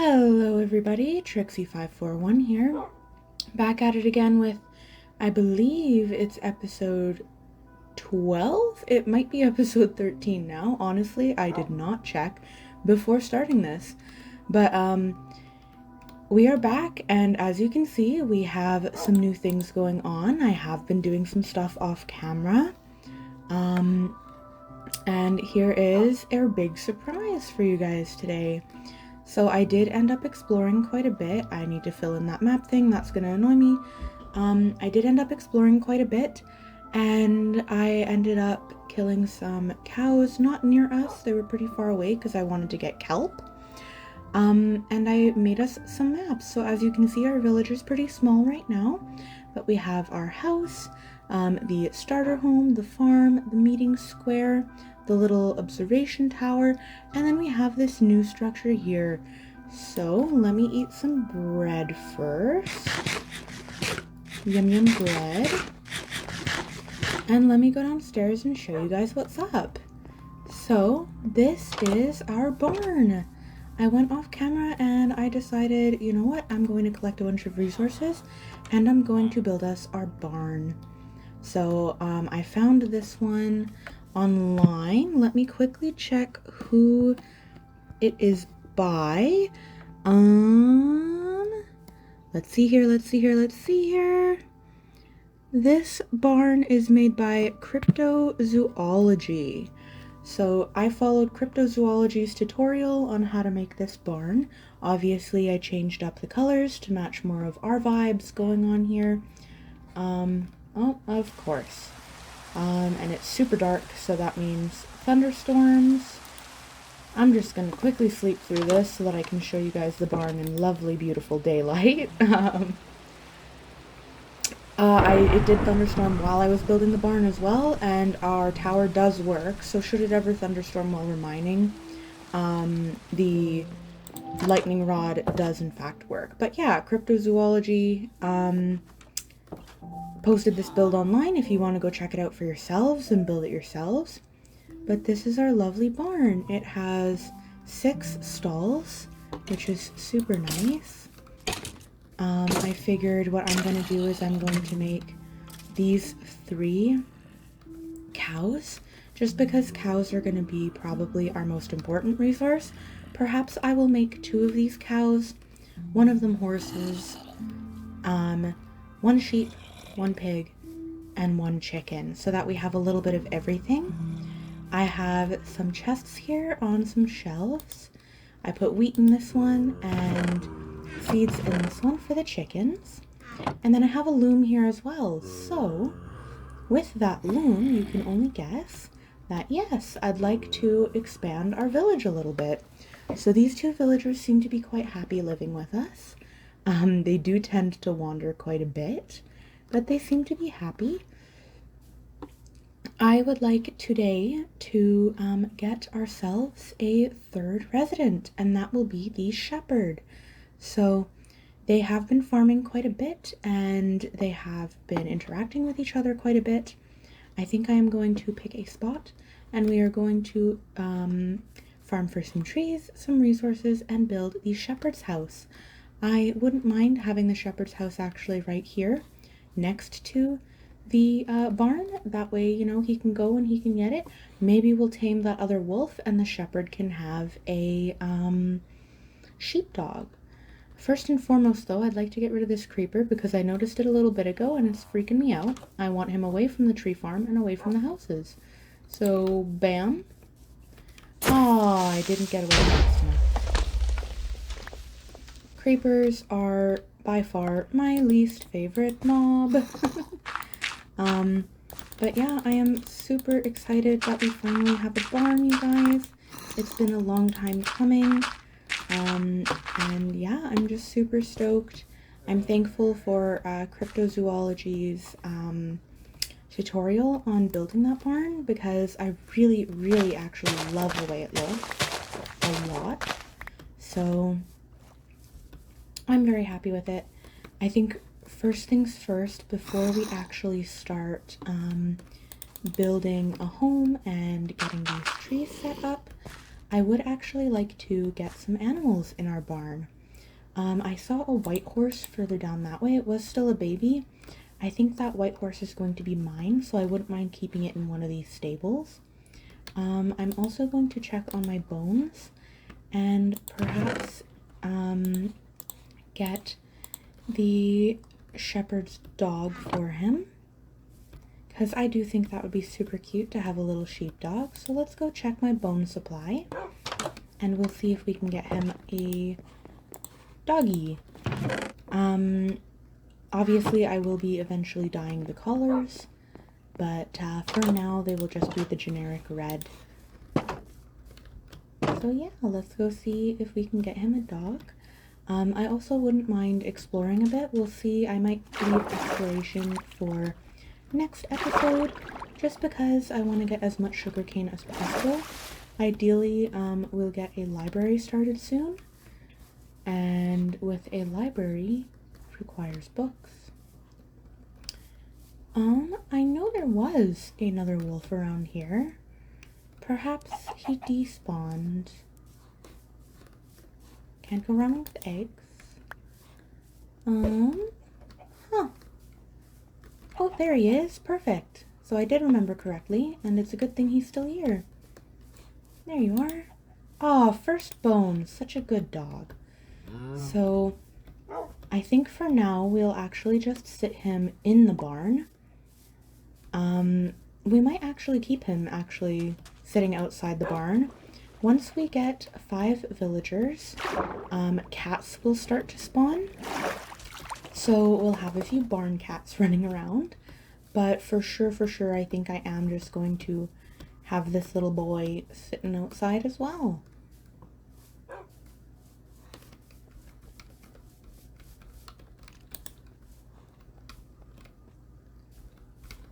Hello everybody, Trixie541 here, back at it again with, I believe it's episode 12? It might be episode 13 now. Honestly, I did not check before starting this, but we are back, and as you can see, we have some new things going on. I have been doing some stuff off camera, and here is our big surprise for you guys today. So I did end up exploring quite a bit. I need to fill in that map thing, that's gonna annoy me. I did end up exploring quite a bit, and I ended up killing some cows not near us. They were pretty far away because I wanted to get kelp. And I made us some maps. So as you can see, our village is pretty small right now, but we have our house, the starter home, the farm, the meeting square, the little observation tower, and then we have this new structure here. So let me eat some bread first. Yum yum bread. And let me go downstairs and show you guys what's up. So this is our barn. I went off camera and I decided, you know what, I'm going to collect a bunch of resources and I'm going to build us our barn. So I found this one online. Let me quickly check who it is by. Let's see here. This barn is made by Cryptozoology. So I followed Cryptozoology's tutorial on how to make this barn. Obviously I changed up the colors to match more of our vibes going on here. Oh, of course. And it's super dark, so that means thunderstorms. I'm just gonna quickly sleep through this so that I can show you guys the barn in lovely, beautiful daylight. It did thunderstorm while I was building the barn as well, and our tower does work, so should it ever thunderstorm while we're mining, the lightning rod does in fact work. But yeah, Cryptozoology posted this build online if you want to go check it out for yourselves and build it yourselves. But this is our lovely barn. It has 6 stalls, which is super nice. I figured what I'm going to do is I'm going to make these 3 cows, just because cows are going to be probably our most important resource. Perhaps I will make 2 of these cows, one of them horses, 1 sheep, 1 pig, and 1 chicken, so that we have a little bit of everything. I have some chests here on some shelves. I put wheat in this one and seeds in this one for the chickens. And then I have a loom here as well. So with that loom, you can only guess that yes, I'd like to expand our village a little bit. So these 2 villagers seem to be quite happy living with us. They do tend to wander quite a bit, but they seem to be happy. I would like today to get ourselves a 3rd resident, and that will be the shepherd. So they have been farming quite a bit, and they have been interacting with each other quite a bit. I think I am going to pick a spot, and we are going to farm for some trees, some resources, and build the shepherd's house. I wouldn't mind having the shepherd's house actually right here next to the barn. That way, you know, he can go and he can get it. Maybe we'll tame that other wolf and the shepherd can have a sheepdog. First and foremost though, I'd like to get rid of this creeper because I noticed it a little bit ago and it's freaking me out. I want him away from the tree farm and away from the houses. So bam. Oh, I didn't get away fast enough. Creepers are by far my least favorite mob. But yeah, I am super excited that we finally have a barn, you guys. It's been a long time coming. And yeah, I'm just super stoked. I'm thankful for Cryptozoology's tutorial on building that barn because I really actually love the way it looks a lot. So I'm very happy with it. I think first things first, before we actually start building a home and getting these trees set up, I would actually like to get some animals in our barn. I saw a white horse further down that way. It was still a baby. I think that white horse is going to be mine, so I wouldn't mind keeping it in one of these stables. I'm also going to check on my bones and perhaps get the shepherd's dog for him, because I do think that would be super cute to have a little sheepdog. So let's go check my bone supply and we'll see if we can get him a doggy. Obviously I will be eventually dyeing the collars, but for now they will just be the generic red. So yeah, let's go see if we can get him a dog. I also wouldn't mind exploring a bit. We'll see. I might leave exploration for next episode, just because I want to get as much sugarcane as possible. Ideally, we'll get a library started soon, and with a library, it requires books. I know there was another wolf around here. Perhaps he despawned. Can't go wrong with eggs. Huh. Oh, there he is. Perfect. So I did remember correctly, and it's a good thing he's still here. There you are. Ah, first bone. Such a good dog. So I think for now we'll actually just sit him in the barn. We might actually keep him sitting outside the barn. Once we get 5 villagers, cats will start to spawn. So we'll have a few barn cats running around. But for sure, I think I am just going to have this little boy sitting outside as well.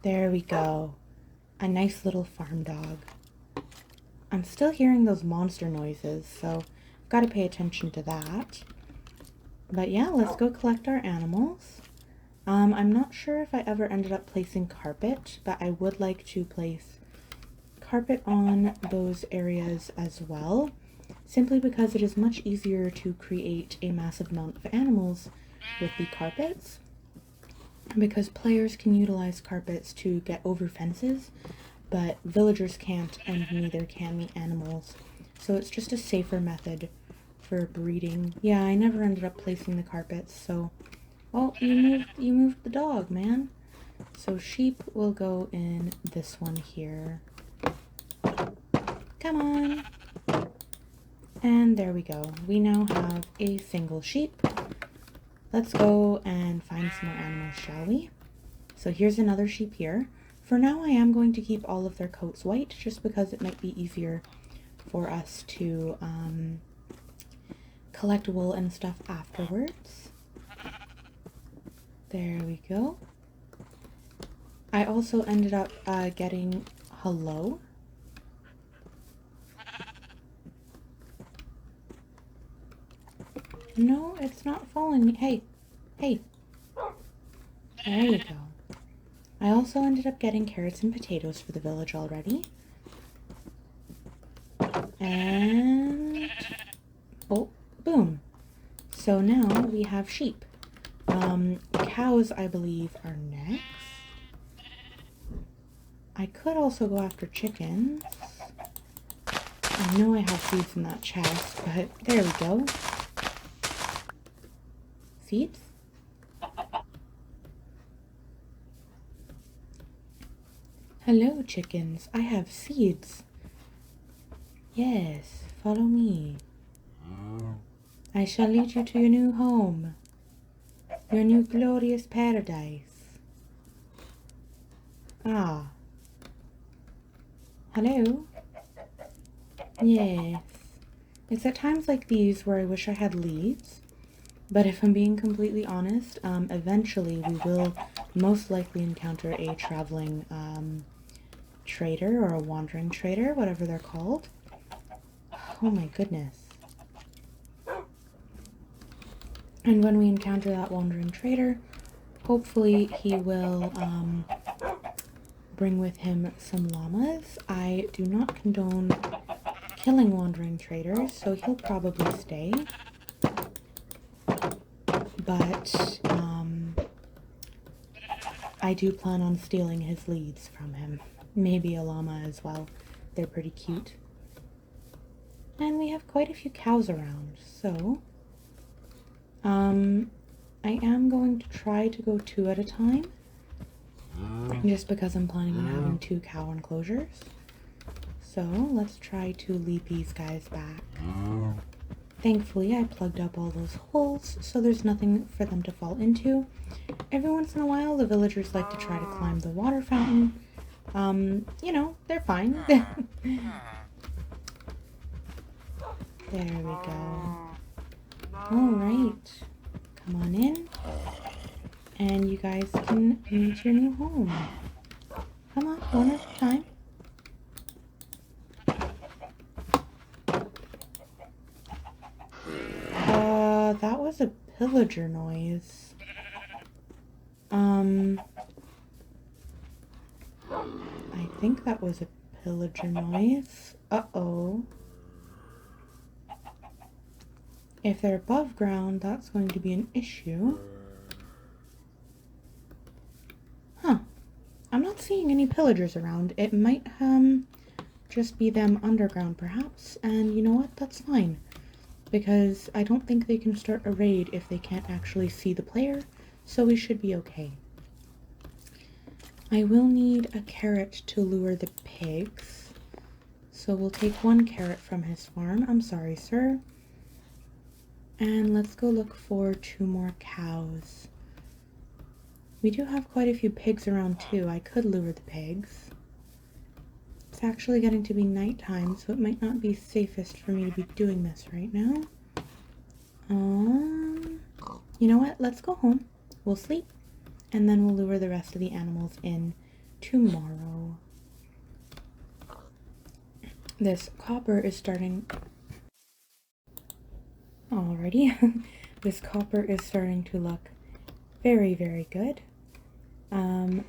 There we go. A nice little farm dog. I'm still hearing those monster noises, so I've got to pay attention to that. But yeah, let's go collect our animals. I'm not sure if I ever ended up placing carpet, but I would like to place carpet on those areas as well, simply because it is much easier to create a massive amount of animals with the carpets, because players can utilize carpets to get over fences, but villagers can't, and neither can the animals. So it's just a safer method for breeding. Yeah, I never ended up placing the carpets, so... Oh, you moved the dog, man. So sheep will go in this one here. Come on. And there we go. We now have a single sheep. Let's go and find some more animals, shall we? So here's another sheep here. For now, I am going to keep all of their coats white, just because it might be easier for us to collect wool and stuff afterwards. There we go. I also ended up getting hello. No, it's not following me. Hey, hey. There you go. I also ended up getting carrots and potatoes for the village already. And... oh, boom. So now we have sheep. Cows, I believe, are next. I could also go after chickens. I know I have seeds in that chest, but there we go. Seeds? Hello, chickens. I have seeds. Yes, follow me. I shall lead you to your new home. Your new glorious paradise. Ah. Hello? Yes. It's at times like these where I wish I had leads. But if I'm being completely honest, eventually we will most likely encounter a traveling trader or a wandering trader, whatever they're called. Oh my goodness. And when we encounter that wandering trader, hopefully he will bring with him some llamas. I do not condone killing wandering traders, so he'll probably stay. But, I do plan on stealing his leads from him. Maybe a llama as well. They're pretty cute. And we have quite a few cows around, so... I am going to try to go 2 at a time. Just because I'm planning on having 2 cow enclosures. So, let's try to lead these guys back. Thankfully, I plugged up all those holes, so there's nothing for them to fall into. Every once in a while, the villagers like to try to climb the water fountain. You know, they're fine. There we go. Alright. Come on in. And you guys can meet your new home. Come on, one at a time. That was a pillager noise. I think that was a pillager noise. Uh-oh. If they're above ground, that's going to be an issue. Huh. I'm not seeing any pillagers around. It might, just be them underground, perhaps. And you know what? That's fine. Because I don't think they can start a raid if they can't actually see the player, so we should be okay. I will need a carrot to lure the pigs, so we'll take 1 carrot from his farm. I'm sorry, sir. And let's go look for 2 more cows. We do have quite a few pigs around too. I could lure the pigs. It's actually getting to be nighttime, so it might not be safest for me to be doing this right now. You know what? Let's go home. We'll sleep, and then we'll lure the rest of the animals in tomorrow. This copper is starting... Alrighty. This copper is starting to look very, very good.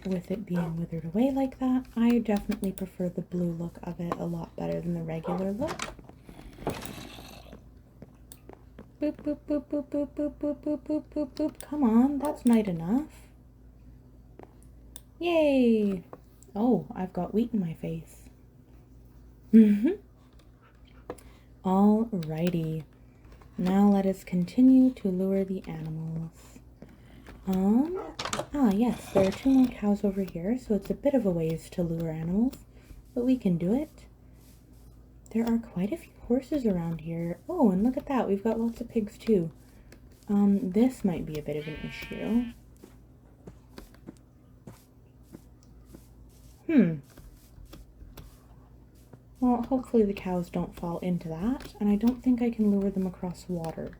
With it being withered away like that, I definitely prefer the blue look of it a lot better than the regular look. Boop, boop, boop, boop, boop, boop, boop, boop, boop, boop, boop. Come on, that's night enough. Yay! Oh, I've got wheat in my face. Alrighty. Now let us continue to lure the animals. Yes, there are 2 more cows over here, so it's a bit of a ways to lure animals, but we can do it. There are quite a few horses around here. Oh, and look at that, we've got lots of pigs too. This might be a bit of an issue. Well, hopefully the cows don't fall into that, and I don't think I can lure them across water.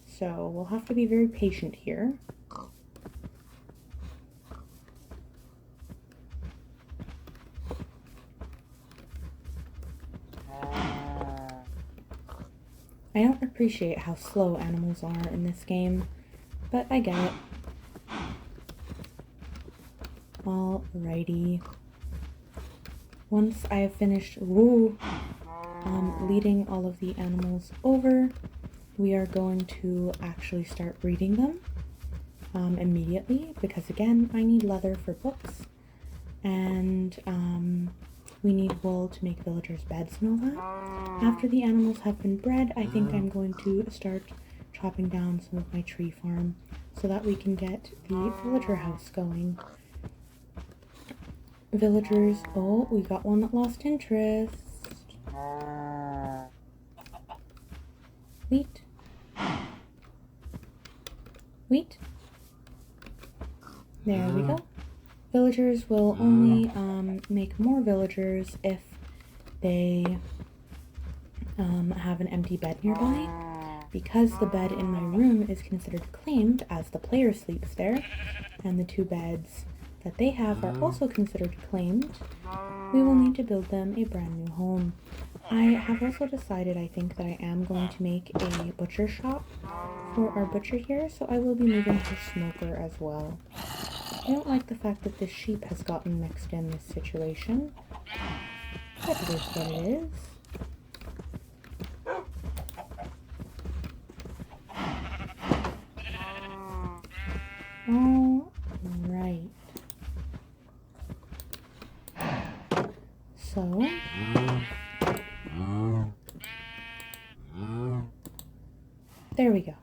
So we'll have to be very patient here. I don't appreciate how slow animals are in this game, but I get it. Alrighty. Once I have finished leading all of the animals over, we are going to actually start breeding them immediately, because again, I need leather for books, and we need wool to make villagers' beds and all that. After the animals have been bred, I think I'm going to start chopping down some of my tree farm so that we can get the villager house going. Villagers, oh, we got one that lost interest. Wheat. Wheat. There we go. Villagers will only make more villagers if they have an empty bed nearby. Because the bed in my room is considered claimed as the player sleeps there, and the 2 beds that they have are also considered claimed, we will need to build them a brand new home. I have also decided, I think, that I am going to make a butcher shop for our butcher here, so I will be moving her smoker as well. I don't like the fact that this sheep has gotten mixed in this situation, but it is what it is. All right. So, there we go.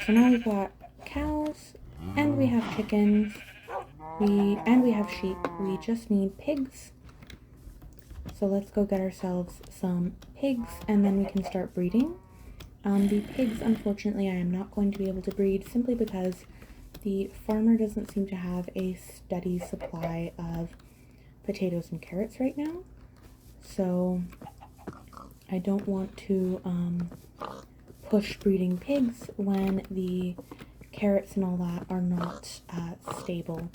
So now we've got cows, and we have chickens, and we have sheep. We just need pigs. So let's go get ourselves some pigs, and then we can start breeding. The pigs, unfortunately, I am not going to be able to breed simply because the farmer doesn't seem to have a steady supply of potatoes and carrots right now. So I don't want to push breeding pigs when the carrots and all that are not stable.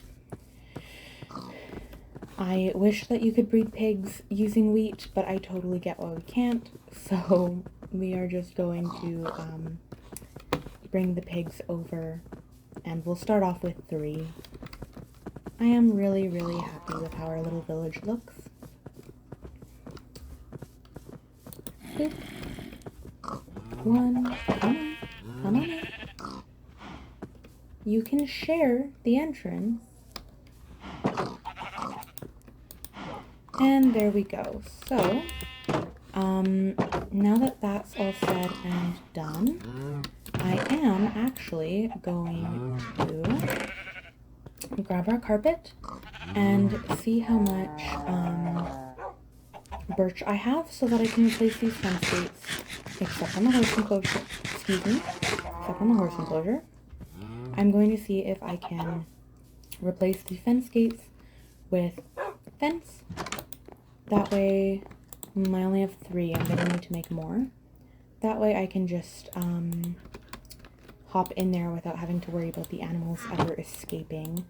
I wish that you could breed pigs using wheat, but I totally get why we can't. So we are just going to bring the pigs over, and we'll start off with 3. I am really, really happy with how our little village looks. Boop. 1, come on in. You can share the entrance. And there we go. So, now that that's all said and done, I am actually going to grab our carpet and see how much birch I have so that I can replace these fence gates, except on the horse enclosure. Excuse me, except on the horse enclosure. I'm going to see if I can replace the fence gates with fence. That way, I only have 3. I'm going to need to make more. That way I can just hop in there without having to worry about the animals ever escaping.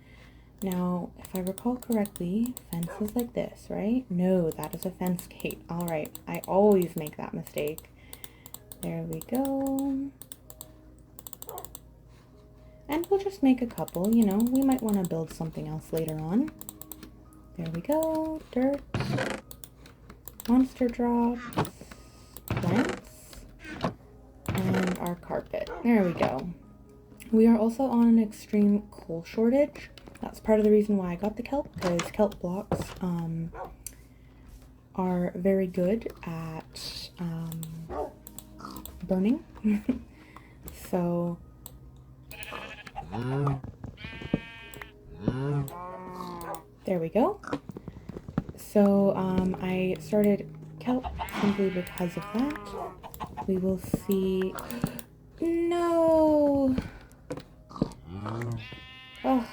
Now, if I recall correctly, fence is like this, right? No, that is a fence gate. Alright, I always make that mistake. There we go. And we'll just make a couple, you know. We might want to build something else later on. There we go. Dirt. Monster drops. Plants. And our carpet. There we go. We are also on an extreme coal shortage. That's part of the reason why I got the kelp, because kelp blocks are very good at burning. So there we go. So I started kelp simply because of that. We will see. No! Oh,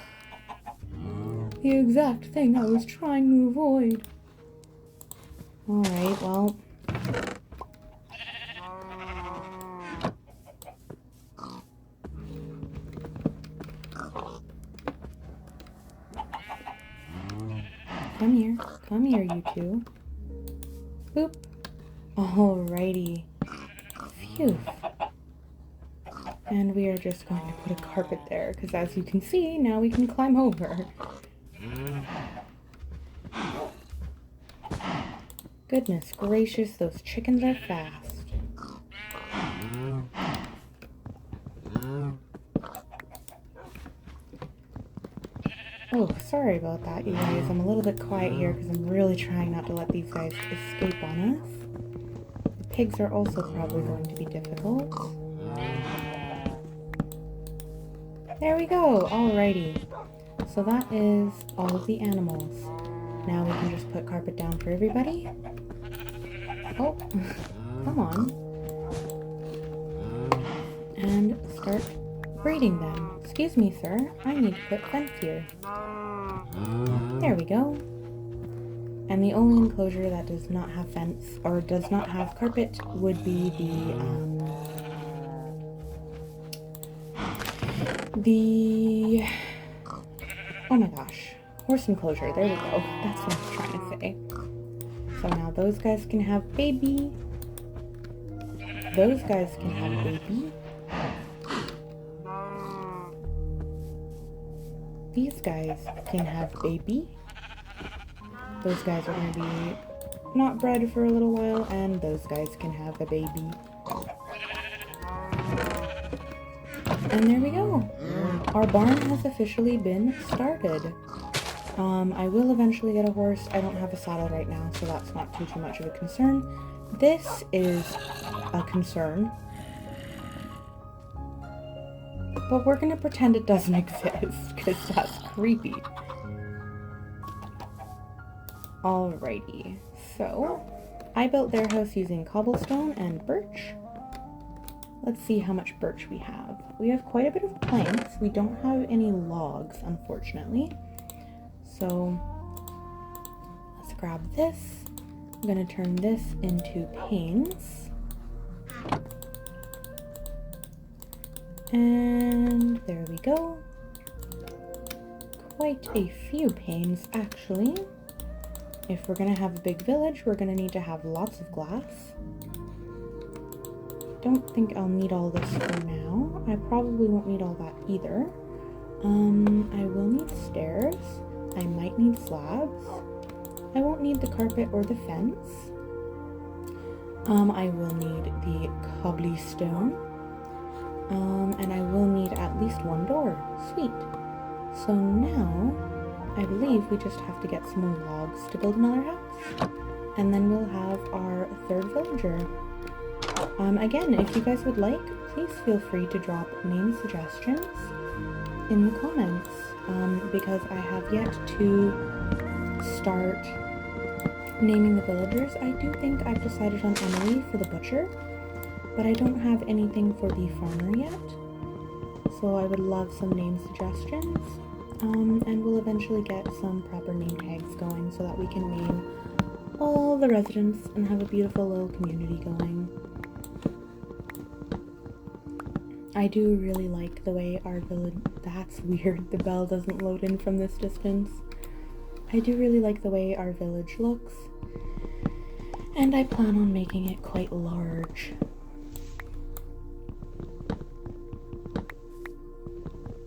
the exact thing I was trying to avoid. Alright, well. Come here, you two. Boop. Alrighty. Phew. And we are just going to put a carpet there, because as you can see, now we can climb over. Goodness gracious, those chickens are fast. Oh, sorry about that, you guys. I'm a little bit quiet here because I'm really trying not to let these guys escape on us. The pigs are also probably going to be difficult. There we go! Alrighty. So that is all of the animals. Now we can just put carpet down for everybody. Oh, come on. And start breeding them. Excuse me, sir. I need to put fence here. There we go. And the only enclosure that does not have fence, or does not have carpet, would be oh my gosh, horse enclosure. There we go. That's what I was trying to say. So now those guys can have baby. Those guys can have baby. These guys can have baby. Those guys are going to be not bred for a little while, and those guys can have a baby. And there we go. our barn has officially been started. I will eventually get a horse. I don't have a saddle right now, so that's not too much of a concern. This is a concern. But we're gonna pretend it doesn't exist, because that's creepy. Alrighty, so I built their house using cobblestone and birch. Let's see how much birch we have. We have quite a bit of planks. We don't have any logs, unfortunately. So let's grab this. I'm gonna turn this into panes. And there we go. Quite a few panes, actually. If we're gonna have a big village, we're gonna need to have lots of glass. Don't think I'll need all this for now. I probably won't need all that either. I will need stairs. I might need slabs. I won't need the carpet or the fence. I will need the cobblestone. And I will need at least one door. Sweet. So now, I believe we just have to get some more logs to build another house. And then we'll have our third villager. Again, if you guys would like, please feel free to drop name suggestions in the comments. Because I have yet to start naming the villagers. I do think I've decided on Emily for the butcher, but I don't have anything for the farmer yet. So I would love some name suggestions. And we'll eventually get some proper name tags going so that we can name all the residents and have a beautiful little community going. I do really like the way our village... That's weird, the bell doesn't load in from this distance. I do really like the way our village looks, and I plan on making it quite large.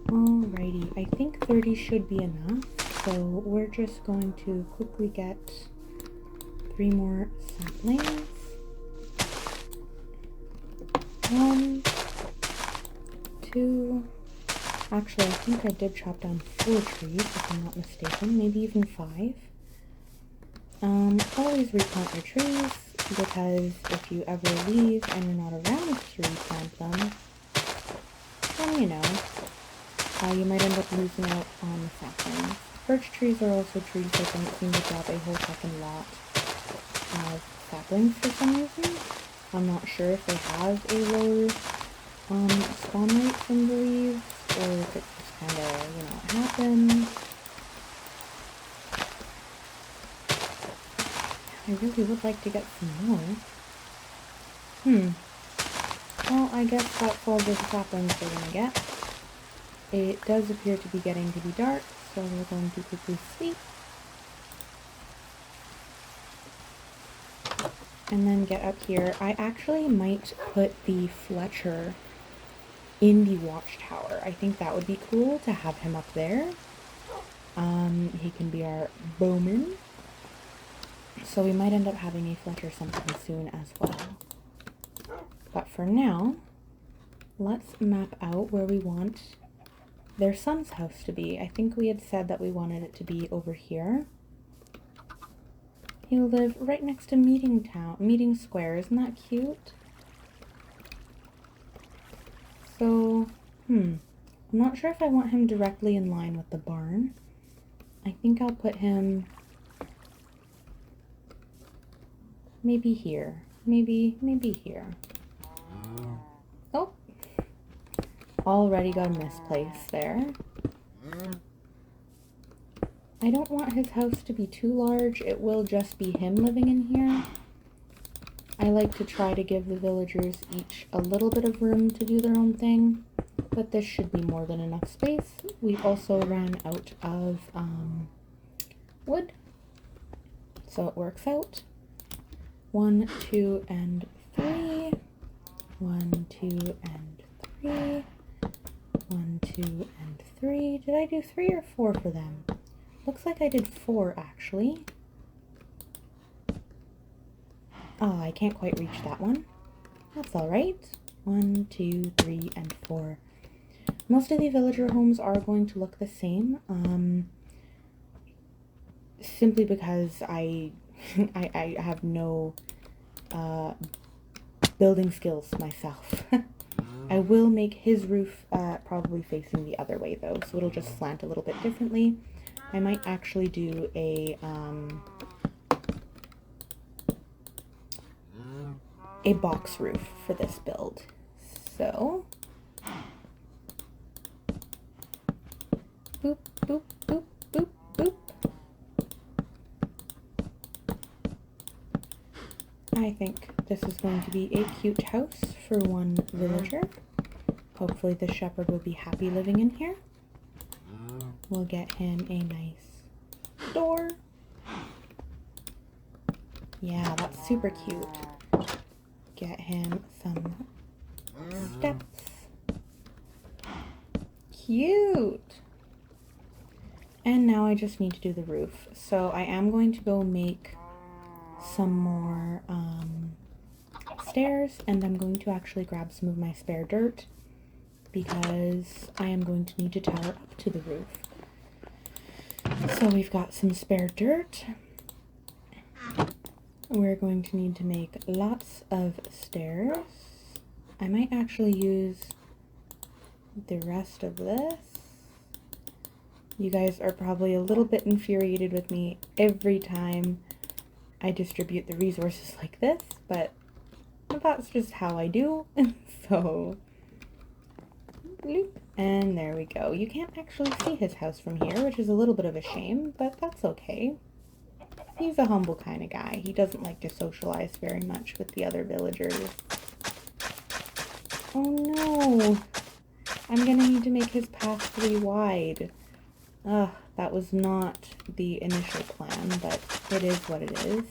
Alrighty, I think 30 should be enough, so we're just going to quickly get 3 more saplings. 1, 2, actually I think I did chop down 4 trees if I'm not mistaken, maybe even 5. Always replant your trees, because if you ever leave and you're not around to replant them, then you know, you might end up losing out on the saplings. Birch trees are also trees that don't seem to drop a whole second lot of saplings for some reason. I'm not sure if they have a lower spawn rate from the leaves, or if it's just kind of, you know, what happens. I really would like to get some more. Well, I guess that's all the saplings we're gonna get. It does appear to be getting to be dark, so we're going to quickly sleep. And then get up here. I actually might put the Fletcher in the watchtower. I think that would be cool to have him up there. He can be our bowman. So we might end up having a Fletcher sometime soon as well. But for now, let's map out where we want their son's house to be. I think we had said that we wanted it to be over here. He'll live right next to Meeting Square. Isn't that cute? So, I'm not sure if I want him directly in line with the barn. I think I'll put him maybe here. Maybe here. Oh! Already got a misplaced there. I don't want his house to be too large. It will just be him living in here. I like to try to give the villagers each a little bit of room to do their own thing, but this should be more than enough space. We also ran out of wood, so it works out. 1, 2, and 3. 1, 2, and 3. 1, 2, and 3. Did I do 3 or 4 for them? Looks like I did 4, actually. Oh, I can't quite reach that one. That's alright. 1, 2, 3, and 4. Most of the villager homes are going to look the same, simply because I have no building skills myself. I will make his roof probably facing the other way though, so it'll just slant a little bit differently. I might actually do a box roof for this build. So, boop, boop, boop, boop, boop. I think this is going to be a cute house for one villager. Hopefully the shepherd will be happy living in here. We'll get him a nice door. Yeah, that's super cute. Get him some steps. Cute! And now I just need to do the roof. So I am going to go make some more stairs, and I'm going to actually grab some of my spare dirt because I am going to need to tower up to the roof. So we've got some spare dirt. We're going to need to make lots of stairs. I might actually use the rest of this. You guys are probably a little bit infuriated with me every time I distribute the resources like this, but that's just how I do. So, bloop, and there we go. You can't actually see his house from here, which is a little bit of a shame, but that's okay. He's a humble kind of guy. He doesn't like to socialize very much with the other villagers. Oh no! I'm gonna need to make his path 3 wide. Ugh, that was not the initial plan, but it is what it is.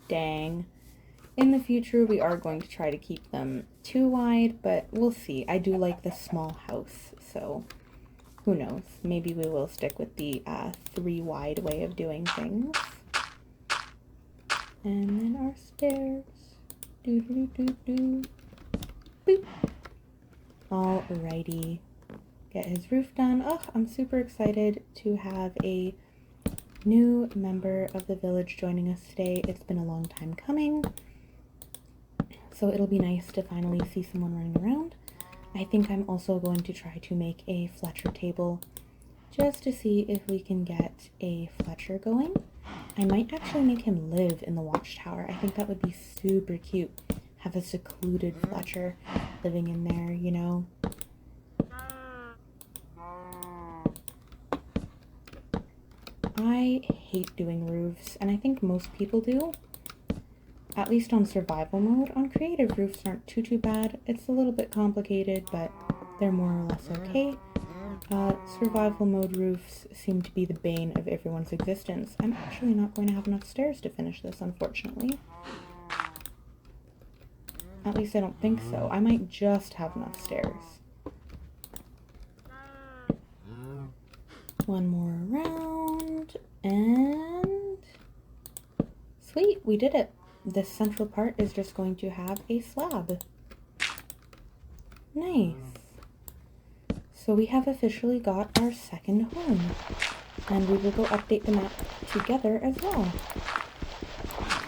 Dang. In the future, we are going to try to keep them 2 wide, but we'll see. I do like the small house, so who knows? Maybe we will stick with the 3 wide way of doing things. And then our stairs. Do do do do do. Boop. Alrighty. Get his roof done. Oh, I'm super excited to have a new member of the village joining us today. It's been a long time coming, so it'll be nice to finally see someone running around. I think I'm also going to try to make a Fletcher table just to see if we can get a Fletcher going. I might actually make him live in the watchtower. I think that would be super cute. Have a secluded Fletcher living in there, you know? I hate doing roofs, and I think most people do. At least on survival mode. On creative, roofs aren't too bad. It's a little bit complicated, but they're more or less okay. Survival mode roofs seem to be the bane of everyone's existence. I'm actually not going to have enough stairs to finish this, unfortunately. At least I don't think so. I might just have enough stairs. One more round, and sweet, we did it. This central part is just going to have a slab. Nice. So we have officially got our second home, and we will go update the map together as well.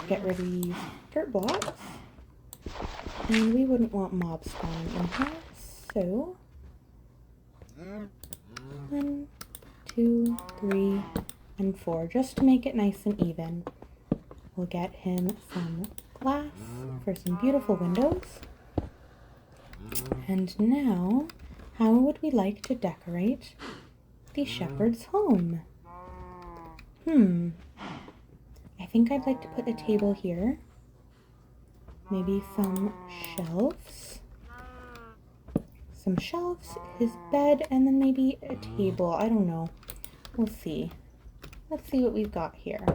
Get rid of these dirt blocks, and we wouldn't want mob spawning in here, so 1, 2, 3, and 4, just to make it nice and even. We'll get him some glass for some beautiful windows. And now, how would we like to decorate the shepherd's home? I think I'd like to put a table here. Maybe some shelves. Some shelves, his bed, and then maybe a table. I don't know. We'll see. Let's see what we've got here.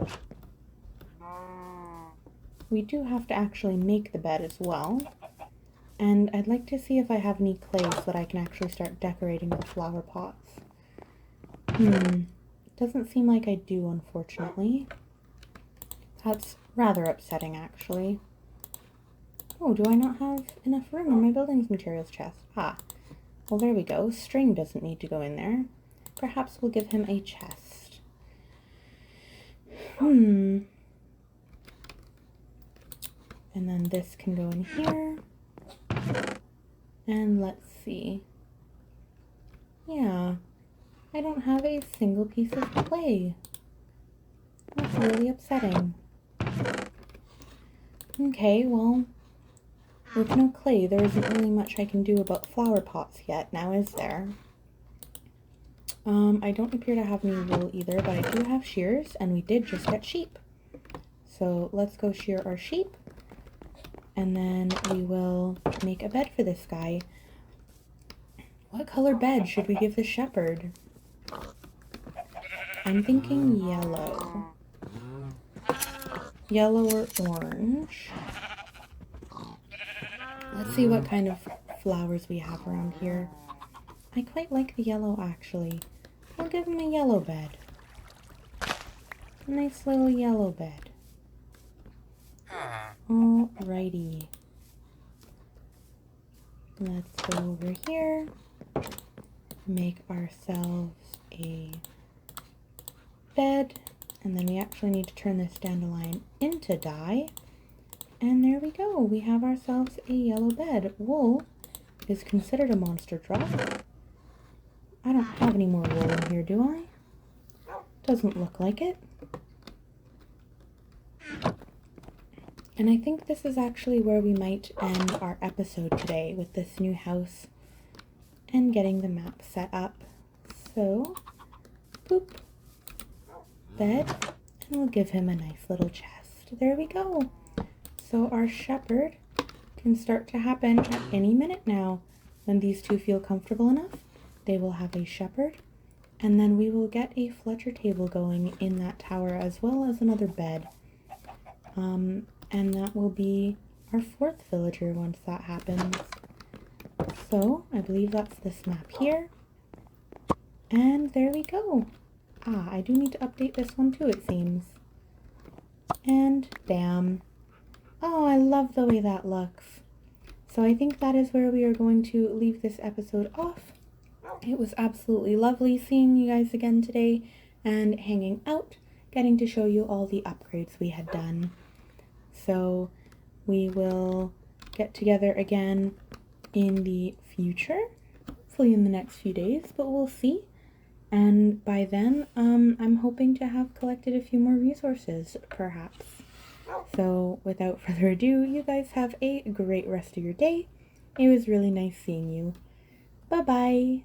We do have to actually make the bed as well. And I'd like to see if I have any clay so that I can actually start decorating with flower pots. Doesn't seem like I do, unfortunately. That's rather upsetting, actually. Oh, do I not have enough room in my buildings materials chest? Ah, well there we go. String doesn't need to go in there. Perhaps we'll give him a chest. And then this can go in here. And let's see. Yeah, I don't have a single piece of clay. That's really upsetting. Okay, well, with no clay, there isn't really much I can do about flower pots yet, now is there? I don't appear to have any wool either, but I do have shears, and we did just get sheep. So let's go shear our sheep, and then we will make a bed for this guy. What color bed should we give the shepherd? I'm thinking yellow. Yellow or orange. Let's see what kind of flowers we have around here. I quite like the yellow, actually. I'll give him a yellow bed. A nice little yellow bed. Alrighty. Let's go over here. Make ourselves a bed. And then we actually need to turn this dandelion into dye. And there we go. We have ourselves a yellow bed. Wool is considered a monster drop. I don't have any more wool in here, do I? Doesn't look like it. And I think this is actually where we might end our episode today, with this new house and getting the map set up. So, boop, bed, and we'll give him a nice little chest. There we go. So our shepherd can start to happen at any minute now. When these two feel comfortable enough, they will have a shepherd, and then we will get a Fletcher table going in that tower, as well as another bed. And that will be our 4th villager once that happens. So I believe that's this map here. And there we go. Ah, I do need to update this one too, it seems. And bam. Oh, I love the way that looks. So I think that is where we are going to leave this episode off. It was absolutely lovely seeing you guys again today and hanging out, getting to show you all the upgrades we had done. So we will get together again in the future, hopefully in the next few days, but we'll see. And by then, I'm hoping to have collected a few more resources, perhaps. So without further ado, you guys have a great rest of your day. It was really nice seeing you. Bye-bye.